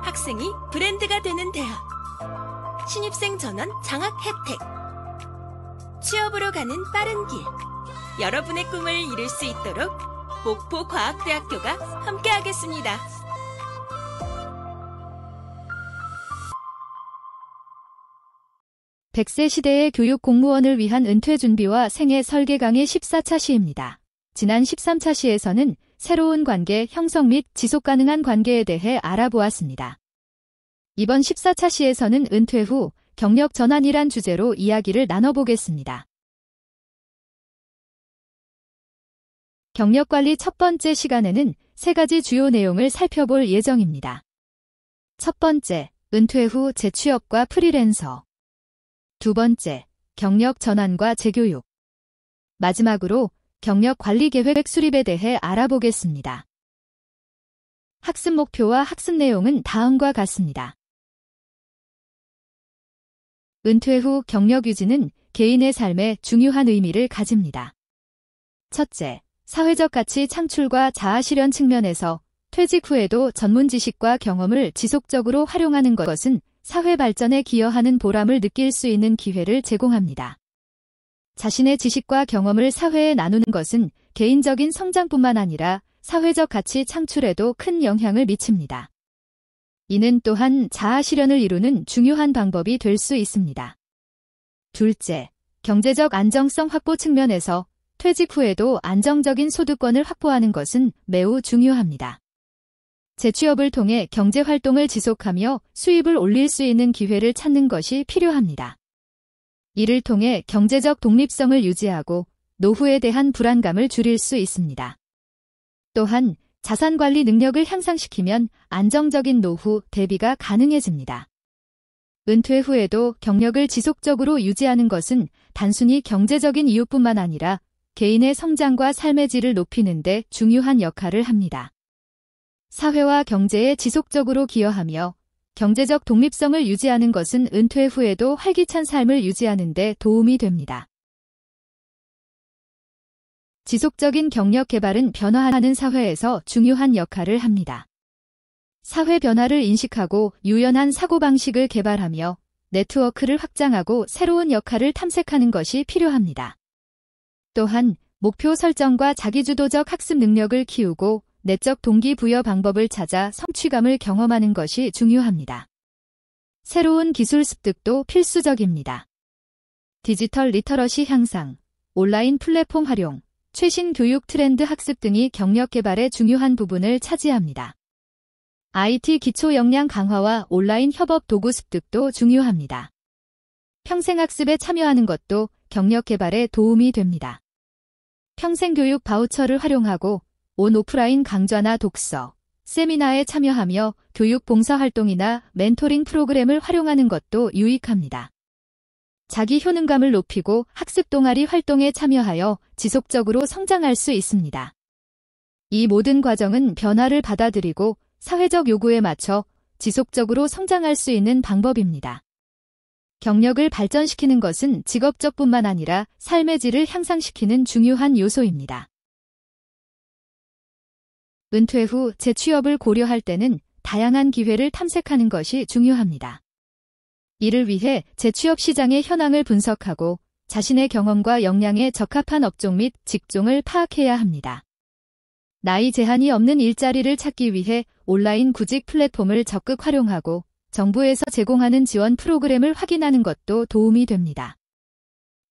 학생이 브랜드가 되는 대학. 신입생 전원 장학 혜택. 취업으로 가는 빠른 길. 여러분의 꿈을 이룰 수 있도록 목포과학대학교가 함께하겠습니다. 백세 시대의 교육 공무원을 위한 은퇴 준비와 생애 설계 강의 14차 시입니다. 지난 13차 시에서는 새로운 관계 형성 및 지속 가능한 관계에 대해 알아보았습니다. 이번 14차 시에서는 은퇴 후 경력 전환이란 주제로 이야기를 나눠보겠습니다. 경력관리 첫 번째 시간에는 세 가지 주요 내용을 살펴볼 예정입니다. 첫 번째, 은퇴 후 재취업과 프리랜서. 두 번째, 경력 전환과 재교육. 마지막으로 경력 관리 계획 수립에 대해 알아보겠습니다. 학습 목표와 학습 내용은 다음과 같습니다. 은퇴 후 경력 유지는 개인의 삶에 중요한 의미를 가집니다. 첫째, 사회적 가치 창출과 자아 실현 측면에서 퇴직 후에도 전문 지식과 경험을 지속적으로 활용하는 것은 사회 발전에 기여하는 보람을 느낄 수 있는 기회를 제공합니다. 자신의 지식과 경험을 사회에 나누는 것은 개인적인 성장뿐만 아니라 사회적 가치 창출에도 큰 영향을 미칩니다. 이는 또한 자아 실현을 이루는 중요한 방법이 될 수 있습니다. 둘째, 경제적 안정성 확보 측면에서 퇴직 후에도 안정적인 소득권을 확보하는 것은 매우 중요합니다. 재취업을 통해 경제활동을 지속하며 수입을 올릴 수 있는 기회를 찾는 것이 필요합니다. 이를 통해 경제적 독립성을 유지하고 노후에 대한 불안감을 줄일 수 있습니다. 또한 자산관리 능력을 향상시키면 안정적인 노후 대비가 가능해집니다. 은퇴 후에도 경력을 지속적으로 유지하는 것은 단순히 경제적인 이유뿐만 아니라 개인의 성장과 삶의 질을 높이는 데 중요한 역할을 합니다. 사회와 경제에 지속적으로 기여하며 경제적 독립성을 유지하는 것은 은퇴 후에도 활기찬 삶을 유지하는 데 도움이 됩니다. 지속적인 경력 개발은 변화하는 사회에서 중요한 역할을 합니다. 사회 변화를 인식하고 유연한 사고방식을 개발하며 네트워크를 확장하고 새로운 역할을 탐색하는 것이 필요합니다. 또한 목표 설정과 자기주도적 학습 능력을 키우고 내적 동기부여 방법을 찾아 성취감을 경험하는 것이 중요합니다. 새로운 기술 습득도 필수적입니다. 디지털 리터러시 향상, 온라인 플랫폼 활용, 최신 교육 트렌드 학습 등이 경력 개발의 중요한 부분을 차지합니다. IT 기초 역량 강화와 온라인 협업 도구 습득도 중요합니다. 평생학습에 참여하는 것도 경력 개발에 도움이 됩니다. 평생교육 바우처를 활용하고 온 오프라인 강좌나 독서, 세미나에 참여하며 교육 봉사활동이나 멘토링 프로그램을 활용하는 것도 유익합니다. 자기 효능감을 높이고 학습 동아리 활동에 참여하여 지속적으로 성장할 수 있습니다. 이 모든 과정은 변화를 받아들이고 사회적 요구에 맞춰 지속적으로 성장할 수 있는 방법입니다. 경력을 발전시키는 것은 직업적뿐만 아니라 삶의 질을 향상시키는 중요한 요소입니다. 은퇴 후 재취업을 고려할 때는 다양한 기회를 탐색하는 것이 중요합니다. 이를 위해 재취업 시장의 현황을 분석하고 자신의 경험과 역량에 적합한 업종 및 직종을 파악해야 합니다. 나이 제한이 없는 일자리를 찾기 위해 온라인 구직 플랫폼을 적극 활용하고 정부에서 제공하는 지원 프로그램을 확인하는 것도 도움이 됩니다.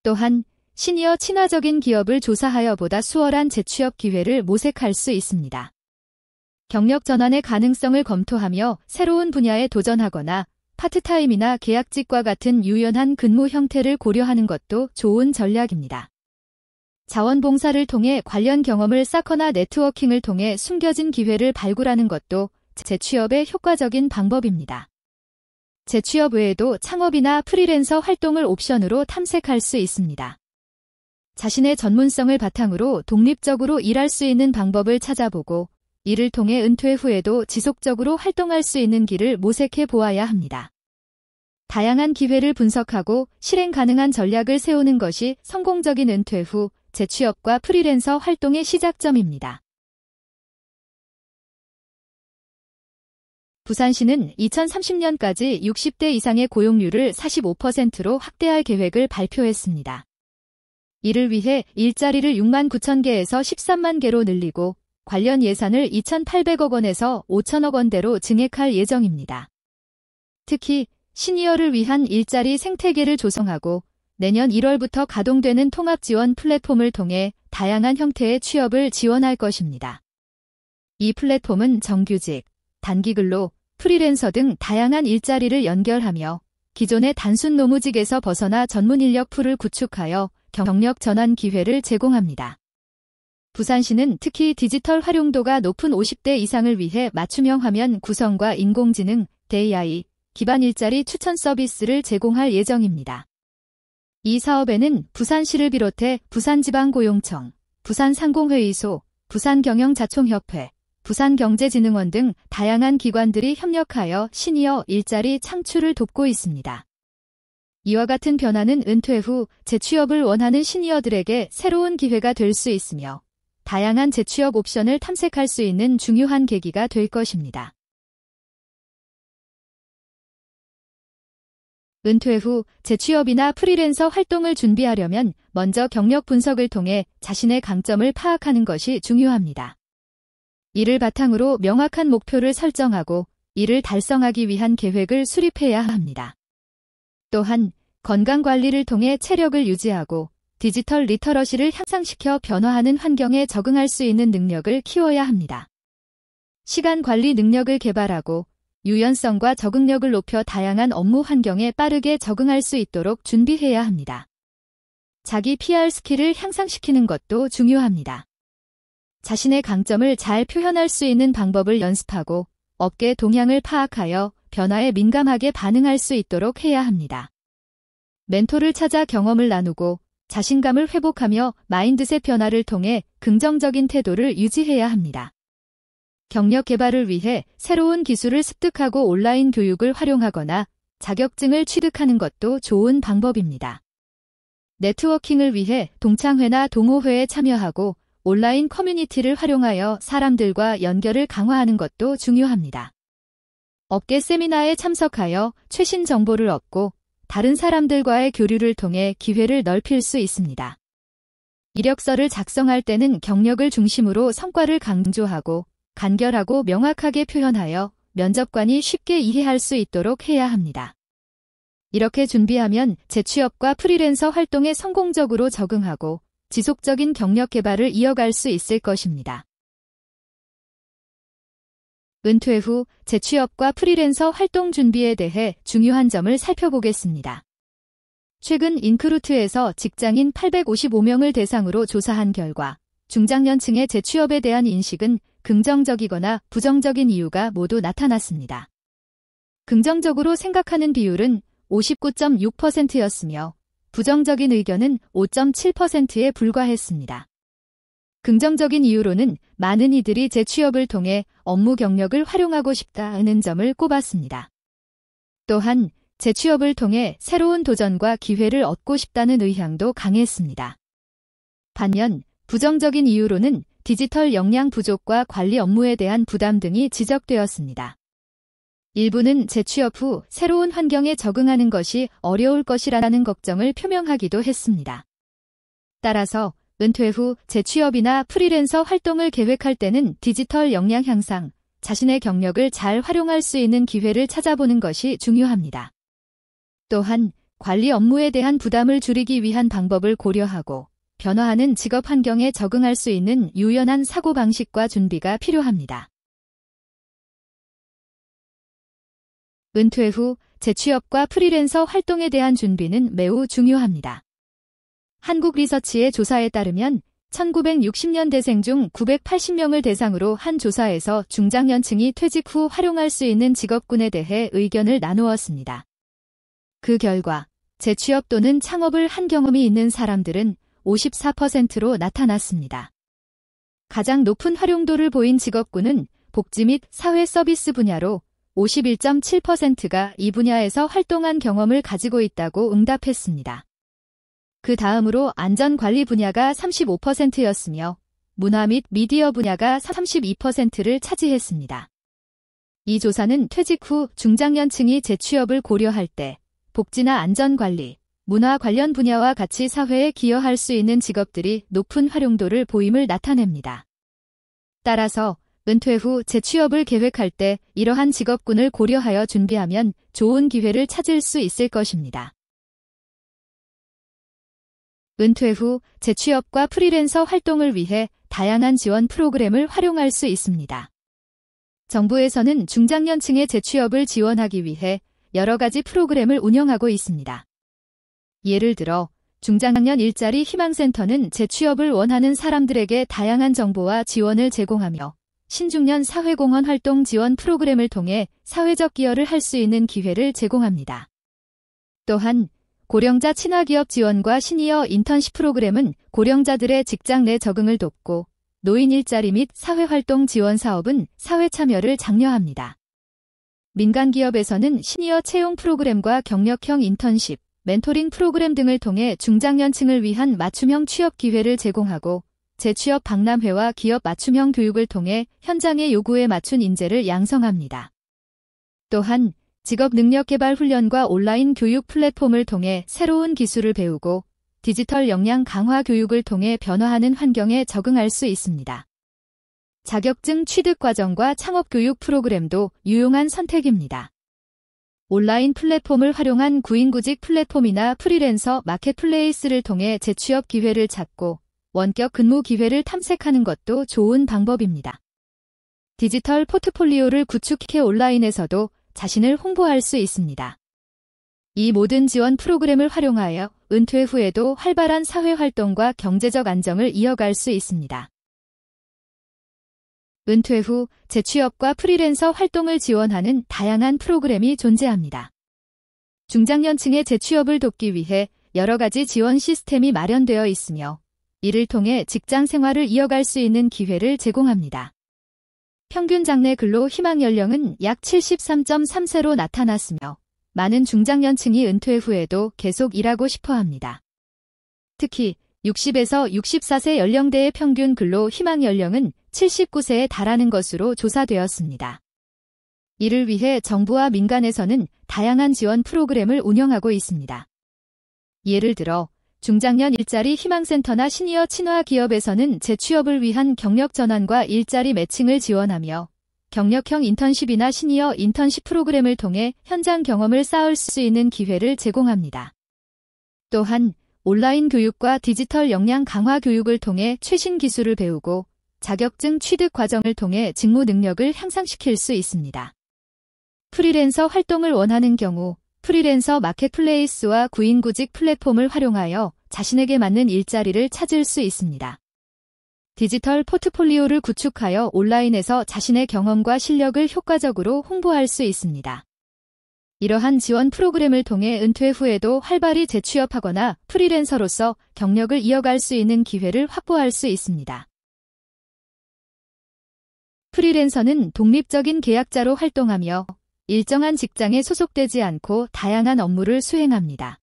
또한 시니어 친화적인 기업을 조사하여 보다 수월한 재취업 기회를 모색할 수 있습니다. 경력 전환의 가능성을 검토하며 새로운 분야에 도전하거나 파트타임이나 계약직과 같은 유연한 근무 형태를 고려하는 것도 좋은 전략입니다. 자원봉사를 통해 관련 경험을 쌓거나 네트워킹을 통해 숨겨진 기회를 발굴하는 것도 재취업의 효과적인 방법입니다. 재취업 외에도 창업이나 프리랜서 활동을 옵션으로 탐색할 수 있습니다. 자신의 전문성을 바탕으로 독립적으로 일할 수 있는 방법을 찾아보고 이를 통해 은퇴 후에도 지속적으로 활동할 수 있는 길을 모색해 보아야 합니다. 다양한 기회를 분석하고 실행 가능한 전략을 세우는 것이 성공적인 은퇴 후 재취업과 프리랜서 활동의 시작점입니다. 부산시는 2030년까지 60대 이상의 고용률을 45%로 확대할 계획을 발표했습니다. 이를 위해 일자리를 6만 9천 개에서 13만 개로 늘리고 관련 예산을 2,800억 원에서 5천억 원대로 증액할 예정입니다. 특히 시니어를 위한 일자리 생태계를 조성하고 내년 1월부터 가동되는 통합지원 플랫폼을 통해 다양한 형태의 취업을 지원할 것입니다. 이 플랫폼은 정규직, 단기근로, 프리랜서 등 다양한 일자리를 연결하며 기존의 단순 노무직에서 벗어나 전문 인력 풀을 구축하여 경력 전환 기회를 제공합니다. 부산시는 특히 디지털 활용도가 높은 50대 이상을 위해 맞춤형 화면 구성과 인공지능, AI 기반 일자리 추천 서비스를 제공할 예정입니다. 이 사업에는 부산시를 비롯해 부산지방고용청, 부산상공회의소, 부산경영자총협회, 부산경제진흥원 등 다양한 기관들이 협력하여 시니어 일자리 창출을 돕고 있습니다. 이와 같은 변화는 은퇴 후 재취업을 원하는 시니어들에게 새로운 기회가 될 수 있으며 다양한 재취업 옵션을 탐색할 수 있는 중요한 계기가 될 것입니다. 은퇴 후 재취업이나 프리랜서 활동을 준비하려면 먼저 경력 분석을 통해 자신의 강점을 파악하는 것이 중요합니다. 이를 바탕으로 명확한 목표를 설정하고 이를 달성하기 위한 계획을 수립해야 합니다. 또한 건강관리를 통해 체력을 유지하고 디지털 리터러시를 향상시켜 변화하는 환경에 적응할 수 있는 능력을 키워야 합니다. 시간관리 능력을 개발하고 유연성과 적응력을 높여 다양한 업무 환경에 빠르게 적응할 수 있도록 준비해야 합니다. 자기 PR 스킬을 향상시키는 것도 중요합니다. 자신의 강점을 잘 표현할 수 있는 방법을 연습하고 업계 동향을 파악하여 변화에 민감하게 반응할 수 있도록 해야 합니다. 멘토를 찾아 경험을 나누고 자신감을 회복하며 마인드셋 변화를 통해 긍정적인 태도를 유지해야 합니다. 경력 개발을 위해 새로운 기술을 습득하고 온라인 교육을 활용하거나 자격증을 취득하는 것도 좋은 방법입니다. 네트워킹을 위해 동창회나 동호회에 참여하고 온라인 커뮤니티를 활용하여 사람들과 연결을 강화하는 것도 중요합니다. 업계 세미나에 참석하여 최신 정보를 얻고 다른 사람들과의 교류를 통해 기회를 넓힐 수 있습니다. 이력서를 작성할 때는 경력을 중심으로 성과를 강조하고 간결하고 명확하게 표현하여 면접관이 쉽게 이해할 수 있도록 해야 합니다. 이렇게 준비하면 재취업과 프리랜서 활동에 성공적으로 적응하고 지속적인 경력 개발을 이어갈 수 있을 것입니다. 은퇴 후 재취업과 프리랜서 활동 준비에 대해 중요한 점을 살펴보겠습니다. 최근 인크루트에서 직장인 855명을 대상으로 조사한 결과 중장년층의 재취업에 대한 인식은 긍정적이거나 부정적인 이유가 모두 나타났습니다. 긍정적으로 생각하는 비율은 59.6%였으며 부정적인 의견은 5.7%에 불과했습니다. 긍정적인 이유로는 많은 이들이 재취업을 통해 업무 경력을 활용하고 싶다는 점을 꼽았습니다. 또한 재취업을 통해 새로운 도전과 기회를 얻고 싶다는 의향도 강했습니다. 반면 부정적인 이유로는 디지털 역량 부족과 관리 업무에 대한 부담 등이 지적되었습니다. 일부는 재취업 후 새로운 환경에 적응하는 것이 어려울 것이라는 걱정을 표명하기도 했습니다. 따라서 은퇴 후 재취업이나 프리랜서 활동을 계획할 때는 디지털 역량 향상, 자신의 경력을 잘 활용할 수 있는 기회를 찾아보는 것이 중요합니다. 또한 관리 업무에 대한 부담을 줄이기 위한 방법을 고려하고 변화하는 직업 환경에 적응할 수 있는 유연한 사고방식과 준비가 필요합니다. 은퇴 후 재취업과 프리랜서 활동에 대한 준비는 매우 중요합니다. 한국리서치의 조사에 따르면 1960년대생 중 980명을 대상으로 한 조사에서 중장년층이 퇴직 후 활용할 수 있는 직업군에 대해 의견을 나누었습니다. 그 결과 재취업 또는 창업을 한 경험이 있는 사람들은 54%로 나타났습니다. 가장 높은 활용도를 보인 직업군은 복지 및 사회 서비스 분야로 51.7%가 이 분야에서 활동한 경험을 가지고 있다고 응답했습니다. 그 다음으로 안전관리 분야가 35%였으며 문화 및 미디어 분야가 32%를 차지했습니다. 이 조사는 퇴직 후 중장년층이 재취업을 고려할 때 복지나 안전관리, 문화 관련 분야와 같이 사회에 기여할 수 있는 직업들이 높은 활용도를 보임을 나타냅니다. 따라서 은퇴 후 재취업을 계획할 때 이러한 직업군을 고려하여 준비하면 좋은 기회를 찾을 수 있을 것입니다. 은퇴 후 재취업과 프리랜서 활동을 위해 다양한 지원 프로그램을 활용할 수 있습니다. 정부에서는 중장년층의 재취업을 지원하기 위해 여러 가지 프로그램을 운영하고 있습니다. 예를 들어 중장년 일자리 희망센터는 재취업을 원하는 사람들에게 다양한 정보와 지원을 제공하며 신중년 사회공헌 활동 지원 프로그램을 통해 사회적 기여를 할 수 있는 기회를 제공합니다. 또한 고령자 친화기업 지원과 시니어 인턴십 프로그램은 고령자들의 직장 내 적응을 돕고 노인 일자리 및 사회활동 지원 사업은 사회 참여를 장려합니다. 민간 기업에서는 시니어 채용 프로그램과 경력형 인턴십, 멘토링 프로그램 등을 통해 중장년층을 위한 맞춤형 취업 기회를 제공하고 재취업 박람회와 기업 맞춤형 교육을 통해 현장의 요구에 맞춘 인재를 양성합니다. 또한 직업 능력 개발 훈련과 온라인 교육 플랫폼을 통해 새로운 기술을 배우고 디지털 역량 강화 교육을 통해 변화하는 환경에 적응할 수 있습니다. 자격증 취득 과정과 창업 교육 프로그램도 유용한 선택입니다. 온라인 플랫폼을 활용한 구인구직 플랫폼이나 프리랜서 마켓플레이스를 통해 재취업 기회를 찾고 원격 근무 기회를 탐색하는 것도 좋은 방법입니다. 디지털 포트폴리오를 구축해 온라인에서도 자신을 홍보할 수 있습니다. 이 모든 지원 프로그램을 활용하여 은퇴 후에도 활발한 사회활동과 경제적 안정을 이어갈 수 있습니다. 은퇴 후 재취업과 프리랜서 활동을 지원하는 다양한 프로그램이 존재합니다. 중장년층의 재취업을 돕기 위해 여러 가지 지원 시스템이 마련되어 있으며 이를 통해 직장 생활을 이어갈 수 있는 기회를 제공합니다. 평균 장래 근로 희망 연령은 약 73.3세로 나타났으며 많은 중장년층이 은퇴 후에도 계속 일하고 싶어 합니다. 특히 60에서 64세 연령대의 평균 근로 희망 연령은 79세에 달하는 것으로 조사되었습니다. 이를 위해 정부와 민간에서는 다양한 지원 프로그램을 운영하고 있습니다. 예를 들어 중장년 일자리 희망센터나 시니어 친화 기업에서는 재취업을 위한 경력 전환과 일자리 매칭을 지원하며 경력형 인턴십이나 시니어 인턴십 프로그램을 통해 현장 경험을 쌓을 수 있는 기회를 제공합니다. 또한 온라인 교육과 디지털 역량 강화 교육을 통해 최신 기술을 배우고 자격증 취득 과정을 통해 직무 능력을 향상시킬 수 있습니다. 프리랜서 활동을 원하는 경우 프리랜서 마켓플레이스와 구인구직 플랫폼을 활용하여 자신에게 맞는 일자리를 찾을 수 있습니다. 디지털 포트폴리오를 구축하여 온라인에서 자신의 경험과 실력을 효과적으로 홍보할 수 있습니다. 이러한 지원 프로그램을 통해 은퇴 후에도 활발히 재취업하거나 프리랜서로서 경력을 이어갈 수 있는 기회를 확보할 수 있습니다. 프리랜서는 독립적인 계약자로 활동하며 일정한 직장에 소속되지 않고 다양한 업무를 수행합니다.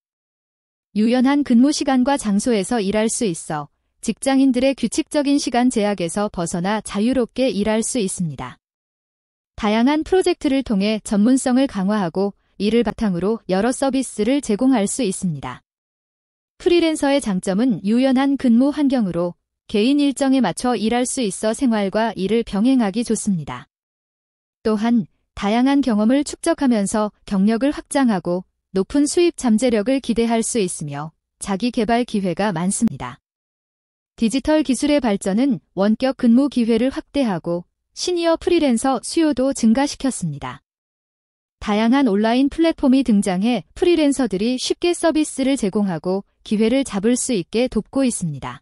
유연한 근무 시간과 장소에서 일할 수 있어 직장인들의 규칙적인 시간 제약에서 벗어나 자유롭게 일할 수 있습니다. 다양한 프로젝트를 통해 전문성을 강화하고 이를 바탕으로 여러 서비스를 제공할 수 있습니다. 프리랜서의 장점은 유연한 근무 환경으로 개인 일정에 맞춰 일할 수 있어 생활과 일을 병행하기 좋습니다. 또한 다양한 경험을 축적하면서 경력을 확장하고 높은 수입 잠재력을 기대할 수 있으며 자기 개발 기회가 많습니다. 디지털 기술의 발전은 원격 근무 기회를 확대하고 시니어 프리랜서 수요도 증가시켰습니다. 다양한 온라인 플랫폼이 등장해 프리랜서들이 쉽게 서비스를 제공하고 기회를 잡을 수 있게 돕고 있습니다.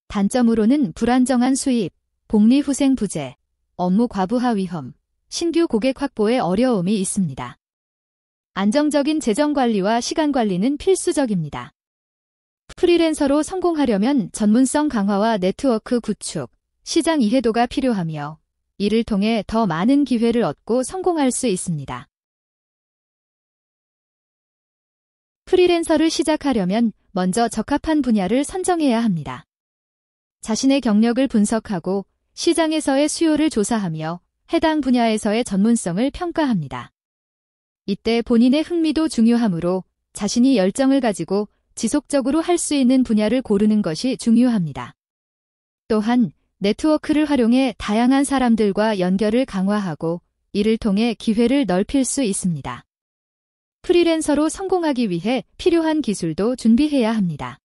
단점으로는 불안정한 수입, 복리후생 부재, 업무 과부하 위험, 신규 고객 확보에 어려움이 있습니다. 안정적인 재정 관리와 시간 관리는 필수적입니다. 프리랜서로 성공하려면 전문성 강화와 네트워크 구축, 시장 이해도가 필요하며 이를 통해 더 많은 기회를 얻고 성공할 수 있습니다. 프리랜서를 시작하려면 먼저 적합한 분야를 선정해야 합니다. 자신의 경력을 분석하고 시장에서의 수요를 조사하며 해당 분야에서의 전문성을 평가합니다. 이때 본인의 흥미도 중요하므로 자신이 열정을 가지고 지속적으로 할 수 있는 분야를 고르는 것이 중요합니다. 또한 네트워크를 활용해 다양한 사람들과 연결을 강화하고 이를 통해 기회를 넓힐 수 있습니다. 프리랜서로 성공하기 위해 필요한 기술도 준비해야 합니다.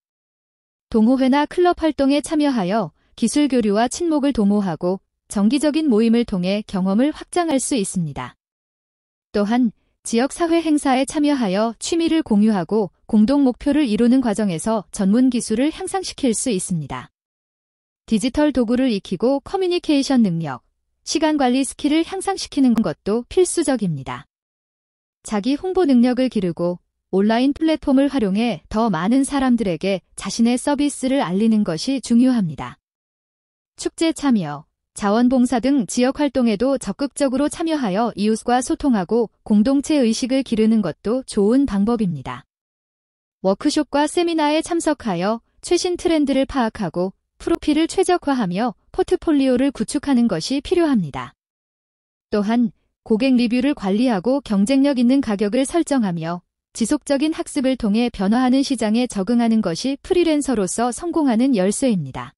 동호회나 클럽 활동에 참여하여 기술 교류와 친목을 도모하고 정기적인 모임을 통해 경험을 확장할 수 있습니다. 또한 지역사회 행사에 참여하여 취미를 공유하고 공동 목표를 이루는 과정에서 전문 기술을 향상시킬 수 있습니다. 디지털 도구를 익히고 커뮤니케이션 능력, 시간관리 스킬을 향상시키는 것도 필수적입니다. 자기 홍보 능력을 기르고 온라인 플랫폼을 활용해 더 많은 사람들에게 자신의 서비스를 알리는 것이 중요합니다. 축제 참여, 자원봉사 등 지역 활동에도 적극적으로 참여하여 이웃과 소통하고 공동체 의식을 기르는 것도 좋은 방법입니다. 워크숍과 세미나에 참석하여 최신 트렌드를 파악하고 프로필을 최적화하며 포트폴리오를 구축하는 것이 필요합니다. 또한 고객 리뷰를 관리하고 경쟁력 있는 가격을 설정하며 지속적인 학습을 통해 변화하는 시장에 적응하는 것이 프리랜서로서 성공하는 열쇠입니다.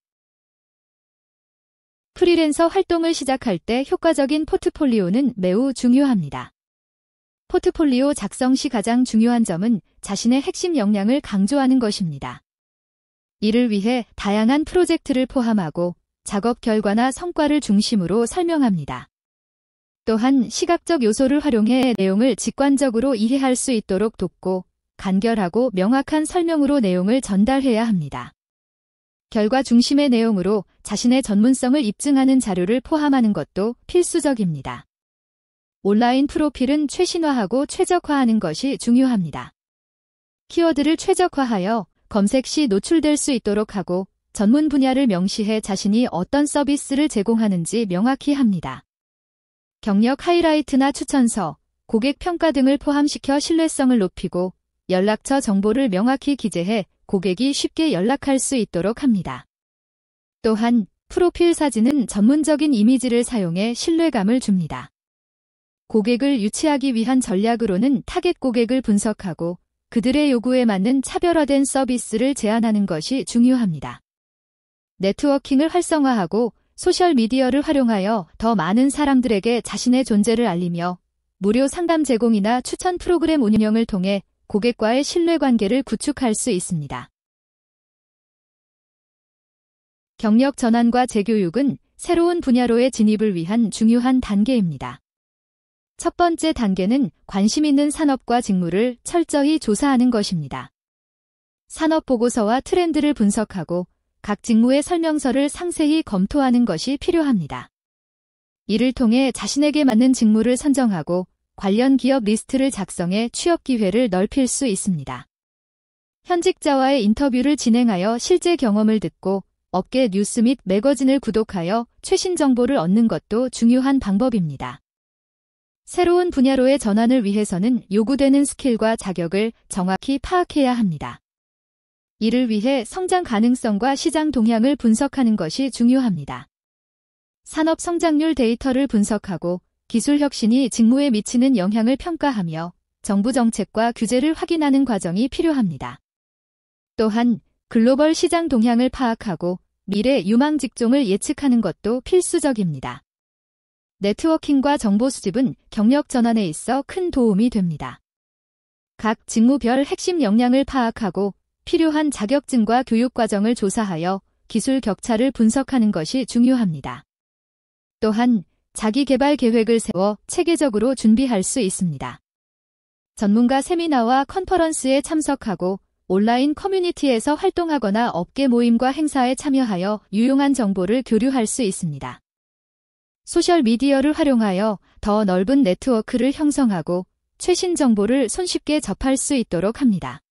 프리랜서 활동을 시작할 때 효과적인 포트폴리오는 매우 중요합니다. 포트폴리오 작성 시 가장 중요한 점은 자신의 핵심 역량을 강조하는 것입니다. 이를 위해 다양한 프로젝트를 포함하고 작업 결과나 성과를 중심으로 설명합니다. 또한 시각적 요소를 활용해 내용을 직관적으로 이해할 수 있도록 돕고 간결하고 명확한 설명으로 내용을 전달해야 합니다. 결과 중심의 내용으로 자신의 전문성을 입증하는 자료를 포함하는 것도 필수적입니다. 온라인 프로필은 최신화하고 최적화하는 것이 중요합니다. 키워드를 최적화하여 검색 시 노출될 수 있도록 하고 전문 분야를 명시해 자신이 어떤 서비스를 제공하는지 명확히 합니다. 경력 하이라이트나 추천서, 고객 평가 등을 포함시켜 신뢰성을 높이고 연락처 정보를 명확히 기재해 고객이 쉽게 연락할 수 있도록 합니다. 또한 프로필 사진은 전문적인 이미지를 사용해 신뢰감을 줍니다. 고객을 유치하기 위한 전략으로는 타겟 고객을 분석하고 그들의 요구에 맞는 차별화된 서비스를 제안하는 것이 중요합니다. 네트워킹을 활성화하고 소셜미디어를 활용하여 더 많은 사람들에게 자신의 존재를 알리며 무료 상담 제공이나 추천 프로그램 운영을 통해 고객과의 신뢰관계를 구축할 수 있습니다. 경력 전환과 재교육은 새로운 분야로의 진입을 위한 중요한 단계입니다. 첫 번째 단계는 관심 있는 산업과 직무를 철저히 조사하는 것입니다. 산업 보고서와 트렌드를 분석하고 각 직무의 설명서를 상세히 검토하는 것이 필요합니다. 이를 통해 자신에게 맞는 직무를 선정하고 관련 기업 리스트를 작성해 취업 기회를 넓힐 수 있습니다. 현직자와의 인터뷰를 진행하여 실제 경험을 듣고 업계 뉴스 및 매거진을 구독하여 최신 정보를 얻는 것도 중요한 방법입니다. 새로운 분야로의 전환을 위해서는 요구되는 스킬과 자격을 정확히 파악해야 합니다. 이를 위해 성장 가능성과 시장 동향을 분석하는 것이 중요합니다. 산업 성장률 데이터를 분석하고 기술 혁신이 직무에 미치는 영향을 평가하며 정부 정책과 규제를 확인하는 과정이 필요합니다. 또한 글로벌 시장 동향을 파악하고 미래 유망 직종을 예측하는 것도 필수적입니다. 네트워킹과 정보 수집은 경력 전환에 있어 큰 도움이 됩니다. 각 직무별 핵심 역량을 파악하고 필요한 자격증과 교육 과정을 조사하여 기술 격차를 분석하는 것이 중요합니다. 또한 자기 개발 계획을 세워 체계적으로 준비할 수 있습니다. 전문가 세미나와 컨퍼런스에 참석하고 온라인 커뮤니티에서 활동하거나 업계 모임과 행사에 참여하여 유용한 정보를 교류할 수 있습니다. 소셜미디어를 활용하여 더 넓은 네트워크를 형성하고 최신 정보를 손쉽게 접할 수 있도록 합니다.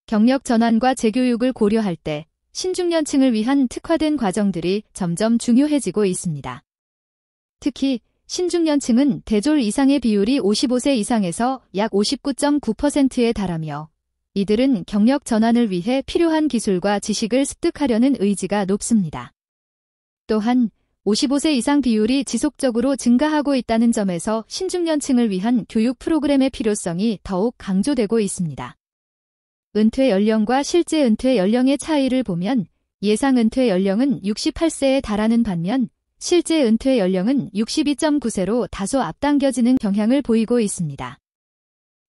경력 전환과 재교육을 고려할 때 신중년층을 위한 특화된 과정들이 점점 중요해지고 있습니다. 특히 신중년층은 대졸 이상의 비율이 55세 이상에서 약 59.9%에 달하며 이들은 경력 전환을 위해 필요한 기술과 지식을 습득하려는 의지가 높습니다. 또한 55세 이상 비율이 지속적으로 증가하고 있다는 점에서 신중년층을 위한 교육 프로그램의 필요성이 더욱 강조되고 있습니다. 은퇴 연령과 실제 은퇴 연령의 차이를 보면 예상 은퇴 연령은 68세에 달하는 반면 실제 은퇴 연령은 62.9세로 다소 앞당겨지는 경향을 보이고 있습니다.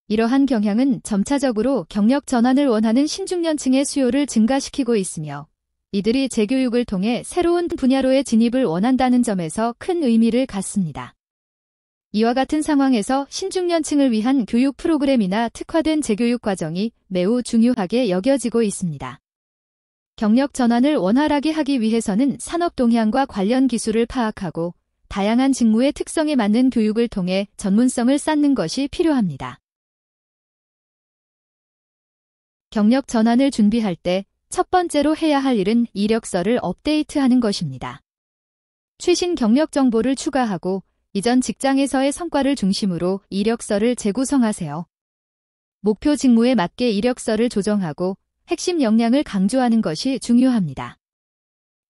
이러한 경향은 점차적으로 경력 전환을 원하는 신중년층의 수요를 증가시키고 있으며 이들이 재교육을 통해 새로운 분야로의 진입을 원한다는 점에서 큰 의미를 갖습니다. 이와 같은 상황에서 신중년층을 위한 교육 프로그램이나 특화된 재교육 과정이 매우 중요하게 여겨지고 있습니다. 경력 전환을 원활하게 하기 위해서는 산업 동향과 관련 기술을 파악하고 다양한 직무의 특성에 맞는 교육을 통해 전문성을 쌓는 것이 필요합니다. 경력 전환을 준비할 때 첫 번째로 해야 할 일은 이력서를 업데이트하는 것입니다. 최신 경력 정보를 추가하고 이전 직장에서의 성과를 중심으로 이력서를 재구성하세요. 목표 직무에 맞게 이력서를 조정하고 핵심 역량을 강조하는 것이 중요합니다.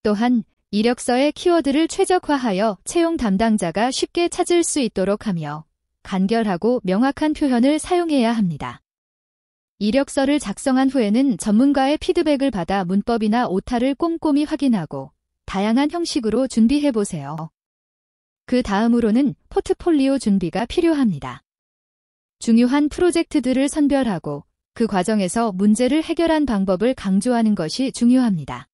또한 이력서의 키워드를 최적화하여 채용 담당자가 쉽게 찾을 수 있도록 하며 간결하고 명확한 표현을 사용해야 합니다. 이력서를 작성한 후에는 전문가의 피드백을 받아 문법이나 오타를 꼼꼼히 확인하고 다양한 형식으로 준비해보세요. 그 다음으로는 포트폴리오 준비가 필요합니다. 중요한 프로젝트들을 선별하고 그 과정에서 문제를 해결한 방법을 강조하는 것이 중요합니다.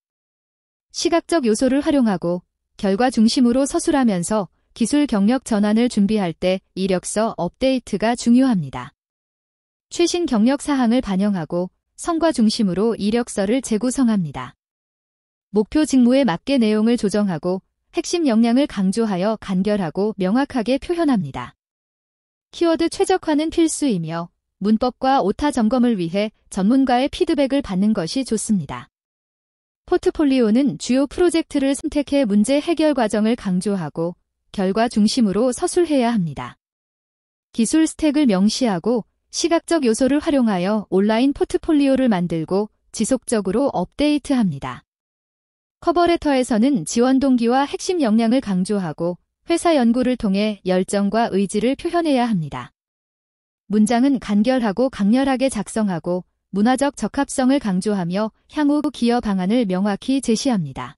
시각적 요소를 활용하고 결과 중심으로 서술하면서 기술 경력 전환을 준비할 때 이력서 업데이트가 중요합니다. 최신 경력 사항을 반영하고 성과 중심으로 이력서를 재구성합니다. 목표 직무에 맞게 내용을 조정하고 핵심 역량을 강조하여 간결하고 명확하게 표현합니다. 키워드 최적화는 필수이며 문법과 오타 점검을 위해 전문가의 피드백을 받는 것이 좋습니다. 포트폴리오는 주요 프로젝트를 선택해 문제 해결 과정을 강조하고 결과 중심으로 서술해야 합니다. 기술 스택을 명시하고 시각적 요소를 활용하여 온라인 포트폴리오를 만들고 지속적으로 업데이트합니다. 커버레터에서는 지원 동기와 핵심 역량을 강조하고 회사 연구를 통해 열정과 의지를 표현해야 합니다. 문장은 간결하고 강렬하게 작성하고 문화적 적합성을 강조하며 향후 기여 방안을 명확히 제시합니다.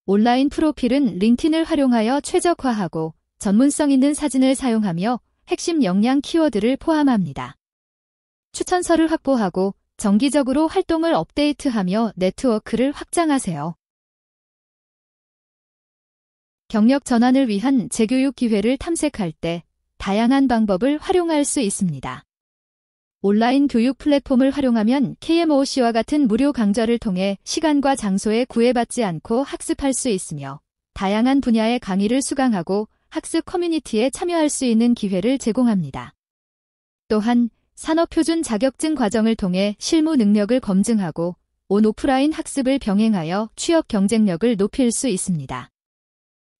온라인 프로필은 링틴을 활용하여 최적화하고 전문성 있는 사진을 사용하며 핵심 역량 키워드를 포함합니다. 추천서를 확보하고 정기적으로 활동을 업데이트하며 네트워크를 확장하세요. 경력 전환을 위한 재교육 기회를 탐색할 때 다양한 방법을 활용할 수 있습니다. 온라인 교육 플랫폼을 활용하면 KMOC와 같은 무료 강좌를 통해 시간과 장소에 구애받지 않고 학습할 수 있으며 다양한 분야의 강의를 수강하고 학습 커뮤니티에 참여할 수 있는 기회를 제공합니다. 또한 산업표준 자격증 과정을 통해 실무 능력을 검증하고 온-오프라인 학습을 병행하여 취업 경쟁력을 높일 수 있습니다.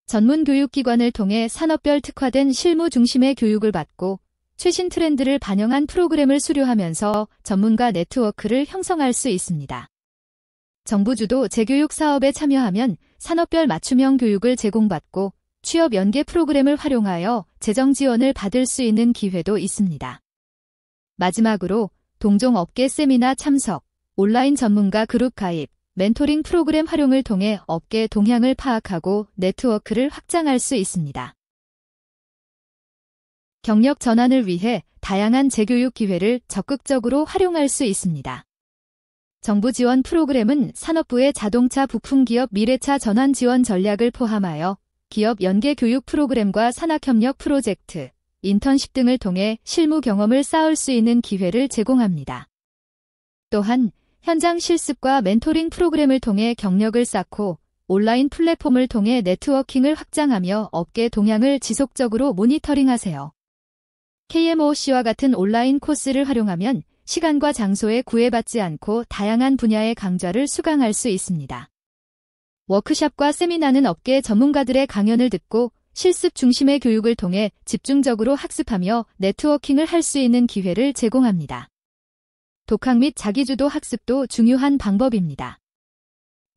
전문 교육기관을 통해 산업별 특화된 실무 중심의 교육을 받고 최신 트렌드를 반영한 프로그램을 수료하면서 전문가 네트워크를 형성할 수 있습니다. 정부 주도 재교육 사업에 참여하면 산업별 맞춤형 교육을 제공받고 취업 연계 프로그램을 활용하여 재정 지원을 받을 수 있는 기회도 있습니다. 마지막으로 동종 업계 세미나 참석, 온라인 전문가 그룹 가입, 멘토링 프로그램 활용을 통해 업계 동향을 파악하고 네트워크를 확장할 수 있습니다. 경력 전환을 위해 다양한 재교육 기회를 적극적으로 활용할 수 있습니다. 정부 지원 프로그램은 산업부의 자동차 부품 기업 미래차 전환 지원 전략을 포함하여 기업 연계 교육 프로그램과 산학협력 프로젝트, 인턴십 등을 통해 실무 경험을 쌓을 수 있는 기회를 제공합니다. 또한 현장 실습과 멘토링 프로그램을 통해 경력을 쌓고 온라인 플랫폼을 통해 네트워킹을 확장하며 업계 동향을 지속적으로 모니터링하세요. KMOC와 같은 온라인 코스를 활용하면 시간과 장소에 구애받지 않고 다양한 분야의 강좌를 수강할 수 있습니다. 워크숍과 세미나는 업계 전문가들의 강연을 듣고 실습 중심의 교육을 통해 집중적으로 학습하며 네트워킹을 할 수 있는 기회를 제공합니다. 독학 및 자기주도 학습도 중요한 방법입니다.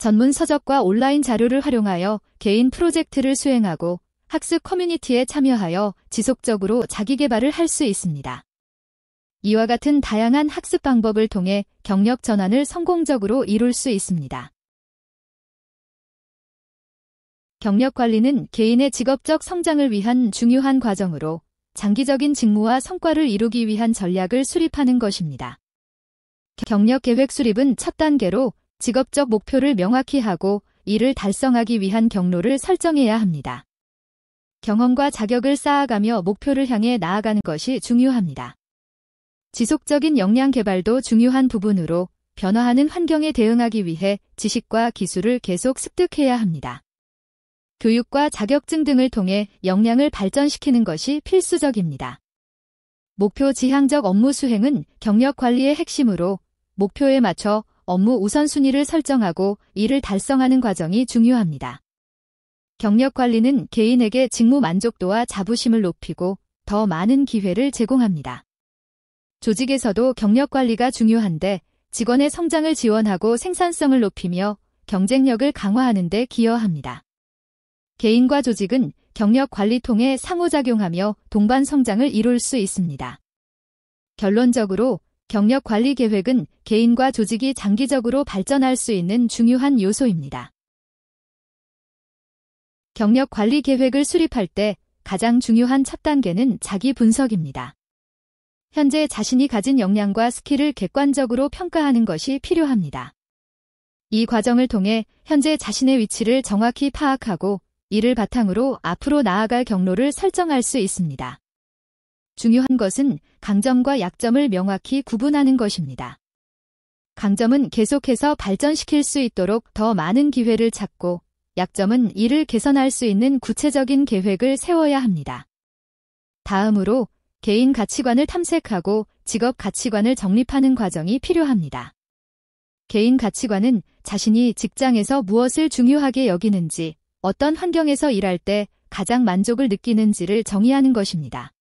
전문 서적과 온라인 자료를 활용하여 개인 프로젝트를 수행하고 학습 커뮤니티에 참여하여 지속적으로 자기 개발을 할 수 있습니다. 이와 같은 다양한 학습 방법을 통해 경력 전환을 성공적으로 이룰 수 있습니다. 경력 관리는 개인의 직업적 성장을 위한 중요한 과정으로 장기적인 직무와 성과를 이루기 위한 전략을 수립하는 것입니다. 경력 계획 수립은 첫 단계로 직업적 목표를 명확히 하고 이를 달성하기 위한 경로를 설정해야 합니다. 경험과 자격을 쌓아가며 목표를 향해 나아가는 것이 중요합니다. 지속적인 역량 개발도 중요한 부분으로 변화하는 환경에 대응하기 위해 지식과 기술을 계속 습득해야 합니다. 교육과 자격증 등을 통해 역량을 발전시키는 것이 필수적입니다. 목표 지향적 업무 수행은 경력 관리의 핵심으로 목표에 맞춰 업무 우선순위를 설정하고 이를 달성하는 과정이 중요합니다. 경력 관리는 개인에게 직무 만족도와 자부심을 높이고 더 많은 기회를 제공합니다. 조직에서도 경력 관리가 중요한데 직원의 성장을 지원하고 생산성을 높이며 경쟁력을 강화하는 데 기여합니다. 개인과 조직은 경력 관리 통해 상호작용하며 동반 성장을 이룰 수 있습니다. 결론적으로 경력 관리 계획은 개인과 조직이 장기적으로 발전할 수 있는 중요한 요소입니다. 경력 관리 계획을 수립할 때 가장 중요한 첫 단계는 자기 분석입니다. 현재 자신이 가진 역량과 스킬을 객관적으로 평가하는 것이 필요합니다. 이 과정을 통해 현재 자신의 위치를 정확히 파악하고 이를 바탕으로 앞으로 나아갈 경로를 설정할 수 있습니다. 중요한 것은 강점과 약점을 명확히 구분하는 것입니다. 강점은 계속해서 발전시킬 수 있도록 더 많은 기회를 찾고, 약점은 이를 개선할 수 있는 구체적인 계획을 세워야 합니다. 다음으로 개인 가치관을 탐색하고 직업 가치관을 정립하는 과정이 필요합니다. 개인 가치관은 자신이 직장에서 무엇을 중요하게 여기는지, 어떤 환경에서 일할 때 가장 만족을 느끼는지를 정의하는 것입니다.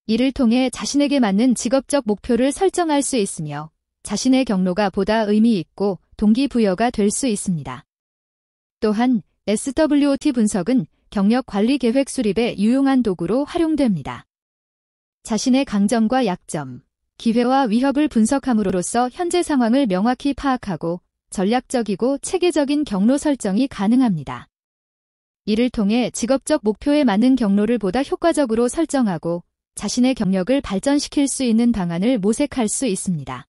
이를 통해 자신에게 맞는 직업적 목표를 설정할 수 있으며 자신의 경로가 보다 의미 있고 동기부여가 될 수 있습니다. 또한 SWOT 분석은 경력 관리 계획 수립에 유용한 도구로 활용됩니다. 자신의 강점과 약점, 기회와 위협을 분석함으로써 현재 상황을 명확히 파악하고 전략적이고 체계적인 경로 설정이 가능합니다. 이를 통해 직업적 목표에 맞는 경로를 보다 효과적으로 설정하고 자신의 경력을 발전시킬 수 있는 방안을 모색할 수 있습니다.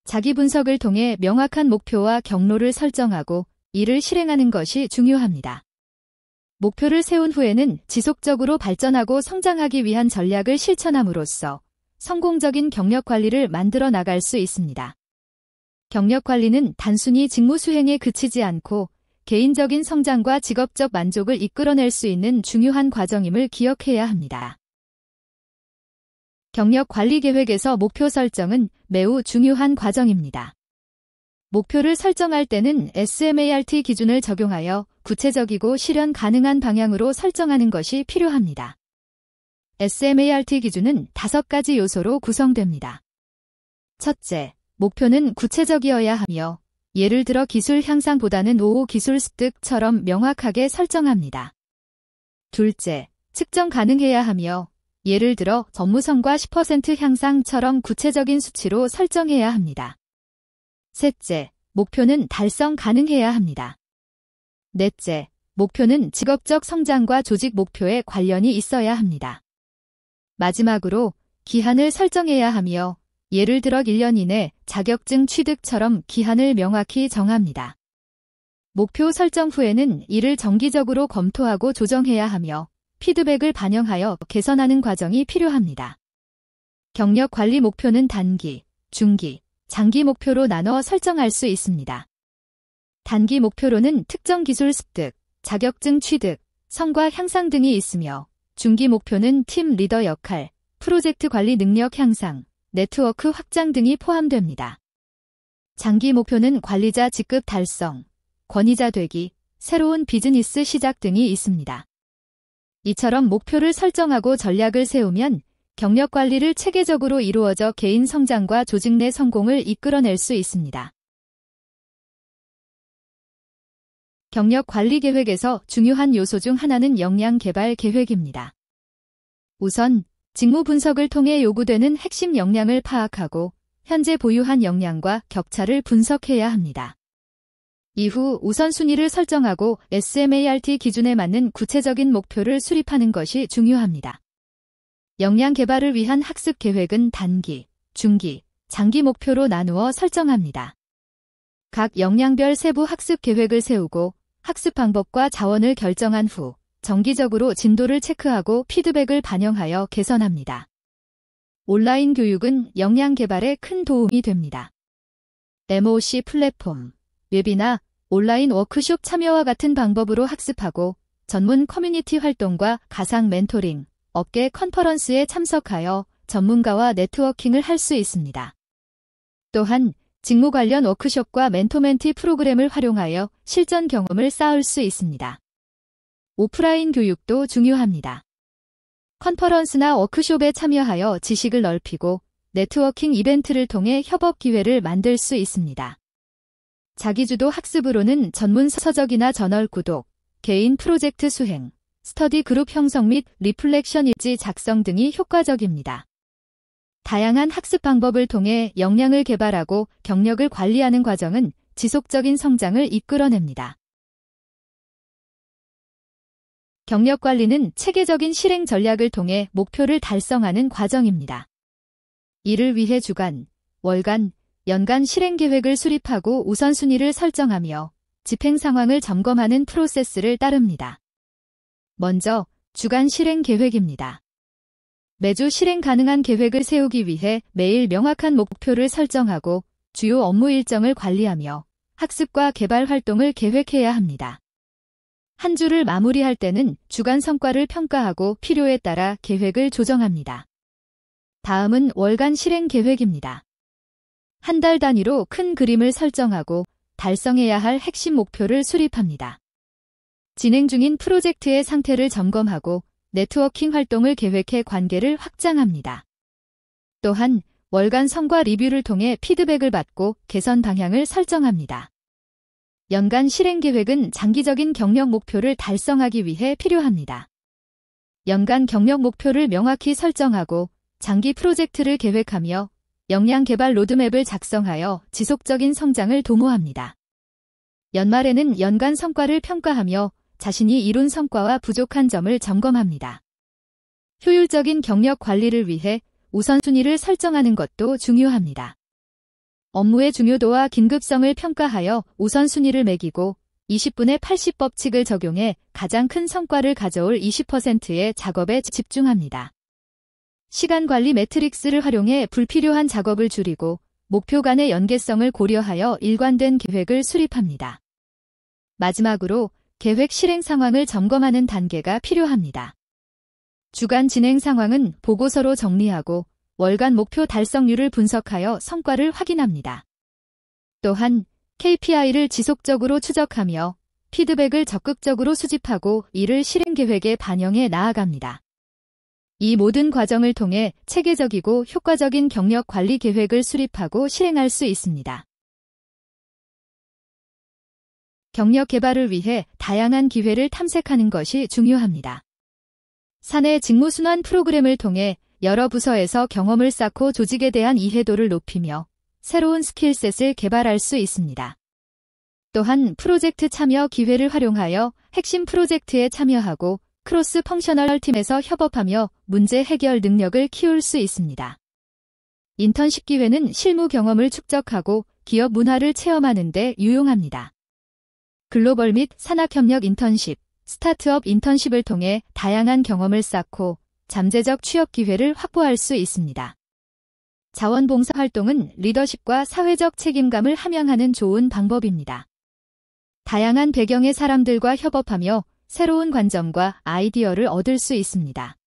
자기 분석을 통해 명확한 목표와 경로를 설정하고 이를 실행하는 것이 중요합니다. 목표를 세운 후에는 지속적으로 발전하고 성장하기 위한 전략을 실천함으로써 성공적인 경력 관리를 만들어 나갈 수 있습니다. 경력 관리는 단순히 직무 수행에 그치지 않고 개인적인 성장과 직업적 만족을 이끌어낼 수 있는 중요한 과정임을 기억해야 합니다. 경력 관리 계획에서 목표 설정은 매우 중요한 과정입니다. 목표를 설정할 때는 SMART 기준을 적용하여 구체적이고 실현 가능한 방향으로 설정하는 것이 필요합니다. SMART 기준은 5가지 요소로 구성됩니다. 첫째, 목표는 구체적이어야 하며 예를 들어 기술 향상보다는 5 기술 습득처럼 명확하게 설정합니다. 둘째, 측정 가능해야 하며 예를 들어 업무성과 10% 향상처럼 구체적인 수치로 설정해야 합니다. 셋째, 목표는 달성 가능해야 합니다. 넷째, 목표는 직업적 성장과 조직 목표에 관련이 있어야 합니다. 마지막으로 기한을 설정해야 하며 예를 들어 1년 이내 자격증 취득처럼 기한을 명확히 정합니다. 목표 설정 후에는 이를 정기적으로 검토하고 조정해야 하며 피드백을 반영하여 개선하는 과정이 필요합니다. 경력 관리 목표는 단기, 중기, 장기 목표로 나눠 설정할 수 있습니다. 단기 목표로는 특정 기술 습득, 자격증 취득, 성과 향상 등이 있으며 중기 목표는 팀 리더 역할, 프로젝트 관리 능력 향상, 네트워크 확장 등이 포함됩니다. 장기 목표는 관리자 직급 달성, 권위자 되기, 새로운 비즈니스 시작 등이 있습니다. 이처럼 목표를 설정하고 전략을 세우면 경력 관리를 체계적으로 이루어져 개인 성장과 조직 내 성공을 이끌어낼 수 있습니다. 경력 관리 계획에서 중요한 요소 중 하나는 역량 개발 계획입니다. 우선 직무 분석을 통해 요구되는 핵심 역량을 파악하고 현재 보유한 역량과 격차를 분석해야 합니다. 이후 우선순위를 설정하고 SMART 기준에 맞는 구체적인 목표를 수립하는 것이 중요합니다. 역량 개발을 위한 학습 계획은 단기, 중기, 장기 목표로 나누어 설정합니다. 각 역량별 세부 학습 계획을 세우고 학습 방법과 자원을 결정한 후 정기적으로 진도를 체크하고 피드백을 반영하여 개선합니다. 온라인 교육은 역량 개발에 큰 도움이 됩니다. MOOC 플랫폼, 웹이나 온라인 워크숍 참여와 같은 방법으로 학습하고 전문 커뮤니티 활동과 가상 멘토링, 업계 컨퍼런스에 참석하여 전문가와 네트워킹을 할 수 있습니다. 또한 직무 관련 워크숍과 멘토멘티 프로그램을 활용하여 실전 경험을 쌓을 수 있습니다. 오프라인 교육도 중요합니다. 컨퍼런스나 워크숍에 참여하여 지식을 넓히고 네트워킹 이벤트를 통해 협업 기회를 만들 수 있습니다. 자기주도 학습으로는 전문 서적이나 저널 구독, 개인 프로젝트 수행, 스터디 그룹 형성 및 리플렉션 일지 작성 등이 효과적입니다. 다양한 학습 방법을 통해 역량을 개발하고 경력을 관리하는 과정은 지속적인 성장을 이끌어냅니다. 경력 관리는 체계적인 실행 전략을 통해 목표를 달성하는 과정입니다. 이를 위해 주간, 월간, 연간 실행 계획을 수립하고 우선순위를 설정하며 집행 상황을 점검하는 프로세스를 따릅니다. 먼저 주간 실행 계획입니다. 매주 실행 가능한 계획을 세우기 위해 매일 명확한 목표를 설정하고 주요 업무 일정을 관리하며 학습과 개발 활동을 계획해야 합니다. 한 주를 마무리할 때는 주간 성과를 평가하고 필요에 따라 계획을 조정합니다. 다음은 월간 실행 계획입니다. 한 달 단위로 큰 그림을 설정하고 달성해야 할 핵심 목표를 수립합니다. 진행 중인 프로젝트의 상태를 점검하고 네트워킹 활동을 계획해 관계를 확장합니다. 또한 월간 성과 리뷰를 통해 피드백을 받고 개선 방향을 설정합니다. 연간 실행 계획은 장기적인 경력 목표를 달성하기 위해 필요합니다. 연간 경력 목표를 명확히 설정하고 장기 프로젝트를 계획하며 역량 개발 로드맵을 작성하여 지속적인 성장을 도모합니다. 연말에는 연간 성과를 평가하며 자신이 이룬 성과와 부족한 점을 점검합니다. 효율적인 경력 관리를 위해 우선순위를 설정하는 것도 중요합니다. 업무의 중요도와 긴급성을 평가하여 우선순위를 매기고 20분의 80 법칙을 적용해 가장 큰 성과를 가져올 20%의 작업에 집중합니다. 시간 관리 매트릭스를 활용해 불필요한 작업을 줄이고 목표 간의 연계성을 고려하여 일관된 계획을 수립합니다. 마지막으로 계획 실행 상황을 점검하는 단계가 필요합니다. 주간 진행 상황은 보고서로 정리하고 월간 목표 달성률을 분석하여 성과를 확인합니다. 또한 KPI를 지속적으로 추적하며 피드백을 적극적으로 수집하고 이를 실행 계획에 반영해 나아갑니다. 이 모든 과정을 통해 체계적이고 효과적인 경력 관리 계획을 수립하고 실행할 수 있습니다. 경력 개발을 위해 다양한 기회를 탐색하는 것이 중요합니다. 사내 직무순환 프로그램을 통해 여러 부서에서 경험을 쌓고 조직에 대한 이해도를 높이며 새로운 스킬셋을 개발할 수 있습니다. 또한 프로젝트 참여 기회를 활용하여 핵심 프로젝트에 참여하고 크로스 펑셔널 팀에서 협업하며 문제 해결 능력을 키울 수 있습니다. 인턴십 기회는 실무 경험을 축적하고 기업 문화를 체험하는 데 유용합니다. 글로벌 및 산학협력 인턴십, 스타트업 인턴십을 통해 다양한 경험을 쌓고 잠재적 취업 기회를 확보할 수 있습니다. 자원봉사 활동은 리더십과 사회적 책임감을 함양하는 좋은 방법입니다. 다양한 배경의 사람들과 협업하며 새로운 관점과 아이디어를 얻을 수 있습니다.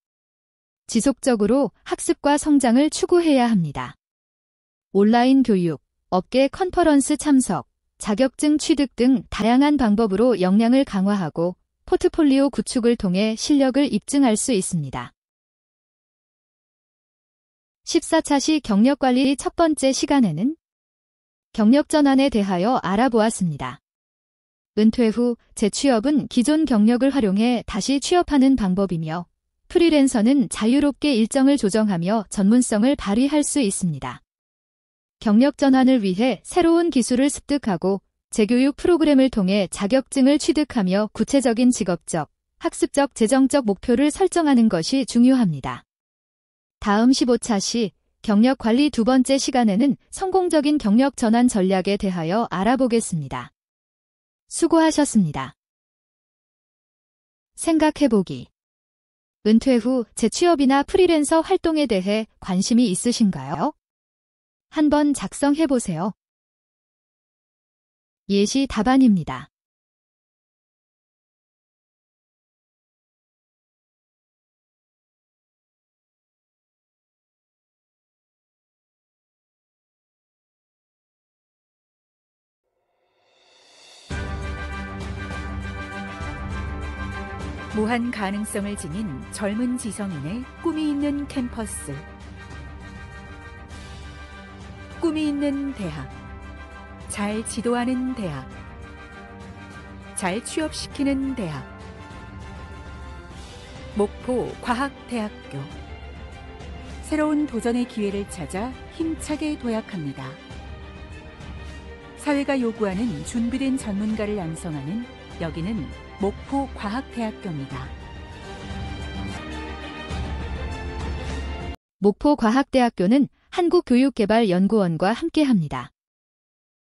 지속적으로 학습과 성장을 추구해야 합니다. 온라인 교육, 업계 컨퍼런스 참석, 자격증 취득 등 다양한 방법으로 역량을 강화하고 포트폴리오 구축을 통해 실력을 입증할 수 있습니다. 14차시 경력관리 첫 번째 시간에는 경력 전환에 대하여 알아보았습니다. 은퇴 후 재취업은 기존 경력을 활용해 다시 취업하는 방법이며 프리랜서는 자유롭게 일정을 조정하며 전문성을 발휘할 수 있습니다. 경력 전환을 위해 새로운 기술을 습득하고 재교육 프로그램을 통해 자격증을 취득하며 구체적인 직업적, 학습적, 재정적 목표를 설정하는 것이 중요합니다. 다음 15차 시 경력 관리 두 번째 시간에는 성공적인 경력 전환 전략에 대하여 알아보겠습니다. 수고하셨습니다. 생각해보기. 은퇴 후 재취업이나 프리랜서 활동에 대해 관심이 있으신가요? 한번 작성해보세요. 예시 답안입니다. 무한 가능성을 지닌 젊은 지성인의 꿈이 있는 캠퍼스. 꿈이 있는 대학. 잘 지도하는 대학. 잘 취업시키는 대학. 목포 과학대학교. 새로운 도전의 기회를 찾아 힘차게 도약합니다. 사회가 요구하는 준비된 전문가를 양성하는 여기는 목포 과학대학교입니다. 목포 과학대학교는 한국교육개발연구원과 함께합니다.